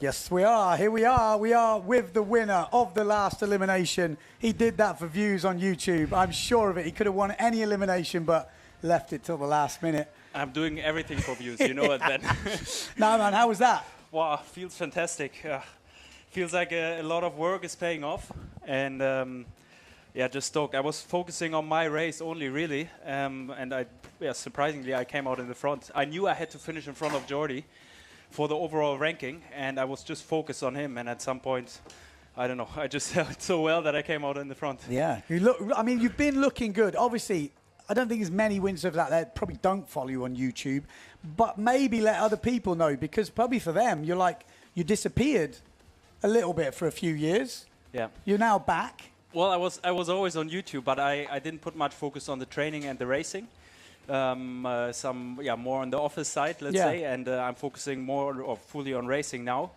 Yes, we are. Here we are. We are with the winner of the last elimination. He did that for views on YouTube. I'm sure of it. He could have won any elimination, but left it till the last minute. I'm doing everything for views. You know it, Ben. No, man, how was that? Wow, feels fantastic. Feels like a lot of work is paying off. And yeah, just stoked. I was focusing on my race only, really. And surprisingly, I came out in the front. I knew I had to finish in front of Jordi for the overall ranking, and I was just focused on him. And at some point, I don't know, I just held it so well that I came out in the front. Yeah, you look. I mean, you've been looking good. Obviously, I don't think there's many windsurfers out there that probably don't follow you on YouTube, but maybe let other people know, because probably for them, you're like, you disappeared a little bit for a few years. Yeah. You're now back. Well, I was always on YouTube, but I didn't put much focus on the training and the racing. More on the office side, let's say, and I'm focusing more or fully on racing now,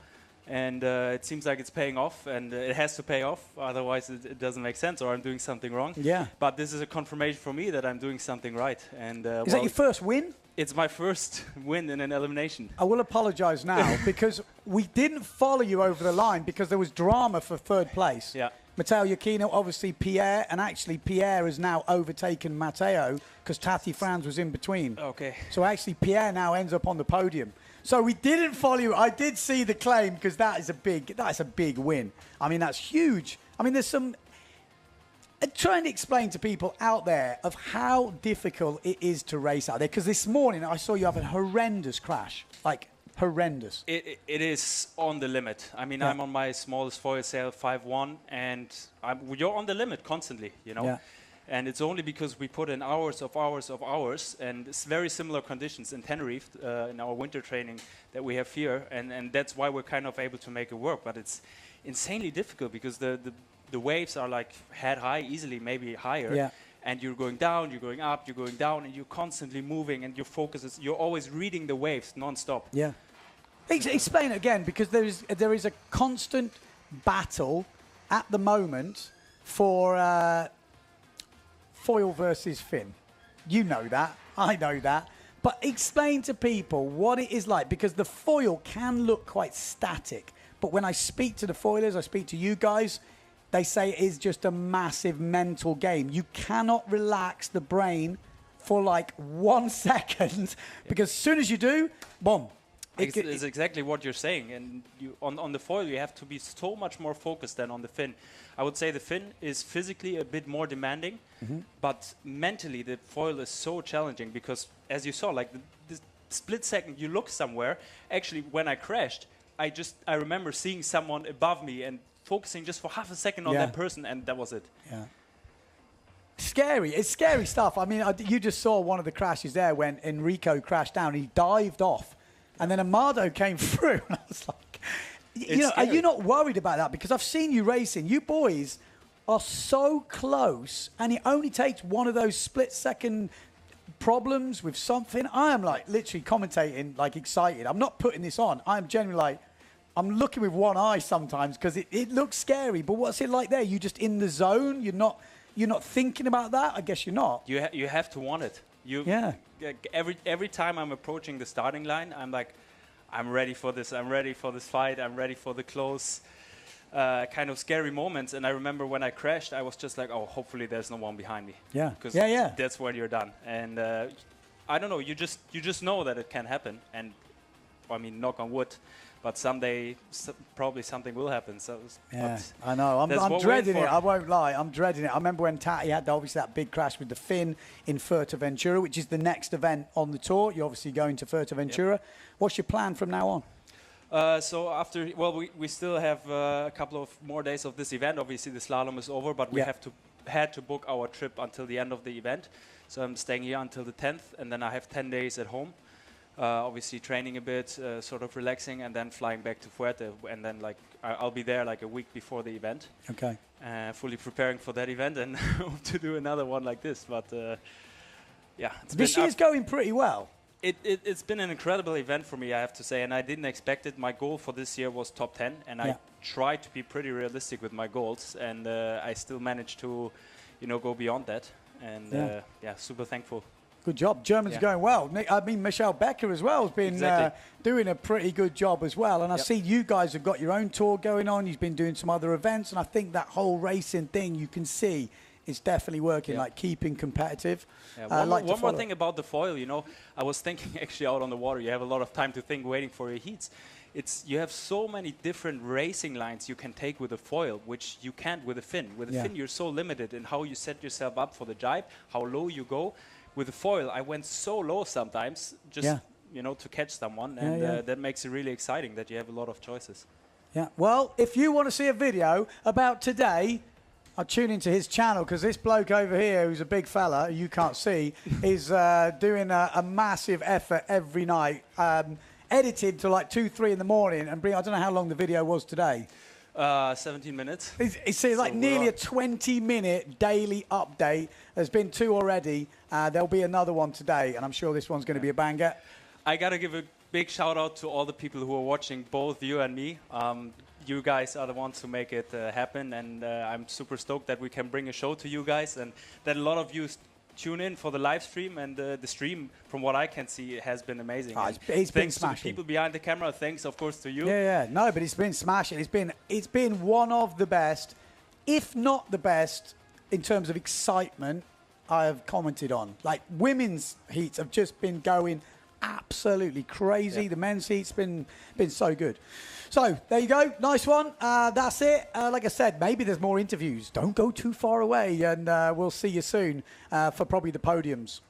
and it seems like it's paying off, and it has to pay off, otherwise it doesn't make sense, or I'm doing something wrong. Yeah. But this is a confirmation for me that I'm doing something right. And is that your first win? It's my first win in an elimination. I will apologise now because we didn't follow you over the line because there was drama for third place. Yeah. Matteo Iachino, obviously Pierre, and actually Pierre has now overtaken Matteo because Tati Franz was in between. Okay. So actually Pierre now ends up on the podium. So we didn't follow you. I did see the claim because that's a big win. I mean, that's huge. I mean, there's some... trying to explain to people out there of how difficult it is to race out there, because this morning I saw you have a horrendous crash, like horrendous. It is on the limit. I mean, I'm on my smallest foil sail, 5.1, and you're on the limit constantly, you know. Yeah. And it's only because we put in hours, and it's very similar conditions in Tenerife in our winter training that we have here, and that's why we're kind of able to make it work. But it's insanely difficult because the waves are like head high, easily maybe higher. Yeah. And you're going down, you're going up, you're going down, and you're constantly moving, and your focus is, you're always reading the waves non-stop. Yeah. Explain it again, because there is a constant battle at the moment for foil versus fin. You know that, I know that. But explain to people what it is like, because the foil can look quite static. But when I speak to the foilers, I speak to you guys, they say it is just a massive mental game. You cannot relax the brain for like 1 second, because as soon as you do, boom. It's exactly what you're saying. And on the foil, you have to be so much more focused than on the fin. I would say the fin is physically a bit more demanding, but mentally the foil is so challenging because, as you saw, like the split second you look somewhere. Actually, when I crashed, I remember seeing someone above me and focusing just for half a second on that person, and that was it. Yeah. Scary. It's scary stuff. I mean, you just saw one of the crashes there when Enrico crashed down. He dived off, and then Amado came through. And I was like, are you not worried about that? Because I've seen you racing. You boys are so close, and it only takes one of those split-second problems with something. I am like literally commentating, like excited. I'm not putting this on. I'm genuinely like, I'm looking with one eye sometimes because it looks scary. But what's it like there? You just in the zone? You're not thinking about that? I guess you're not. You have to want it. Every time I'm approaching the starting line, I'm like, I'm ready for this. I'm ready for this fight. I'm ready for the close, kind of scary moments. And I remember when I crashed, I was just like, oh, hopefully there's no one behind me. Yeah. Because that's when you're done. And I don't know. You just know that it can happen. And I mean, knock on wood. But someday, probably something will happen. So yeah, I know. I'm dreading it. I won't lie. I'm dreading it. I remember when Tati had obviously that big crash with the fin in Fuerteventura, which is the next event on the tour. You're obviously going to Fuerteventura. Yep. What's your plan from now on? So after, we still have a couple of more days of this event. Obviously, the slalom is over, but we had to book our trip until the end of the event. So I'm staying here until the 10th, and then I have 10 days at home. Obviously training a bit, sort of relaxing, and then flying back to Fuerte, and then like I'll be there like a week before the event. Okay. Fully preparing for that event, and hope to do another one like this. But yeah, this year's going pretty well. It's been an incredible event for me, I have to say, and I didn't expect it. My goal for this year was top 10, and I tried to be pretty realistic with my goals, and I still managed to, go beyond that. And super thankful. Good job. Germans are going well. I mean, Michelle Becker as well has been doing a pretty good job as well. And I see you guys have got your own tour going on. You've been doing some other events. And I think that whole racing thing you can see is definitely working, like keeping competitive. Yeah, one more thing about the foil, you know, I was thinking actually out on the water, you have a lot of time to think waiting for your heats. You have so many different racing lines you can take with a foil, which you can't with a fin. With a fin, you're so limited in how you set yourself up for the jibe, how low you go. With the foil, I went so low sometimes, just you know, to catch someone, and that makes it really exciting that you have a lot of choices. Yeah. Well, if you want to see a video about today, I'll tune into his channel because this bloke over here, who's a big fella, you can't see, is doing a massive effort every night, edited to like 2, 3 in the morning, and I don't know how long the video was today. 17 minutes. It's like nearly a 20-minute daily update. There's been 2 already. There'll be another one today, and I'm sure this one's going to be a banger. I got to give a big shout-out to all the people who are watching, both you and me. You guys are the ones who make it happen, and I'm super stoked that we can bring a show to you guys, and that a lot of you tune in for the live stream, and the stream, from what I can see, has been amazing. It's been smashing. Thanks to the people behind the camera. Thanks, of course, to you. No, but it's been smashing. It's been one of the best, if not the best, in terms of excitement I have commented on. Like, women's heats have just been going absolutely crazy. The men's heat's been so good. So there you go. Nice one. That's it. Like I said, maybe there's more interviews. Don't go too far away, and we'll see you soon for probably the podiums.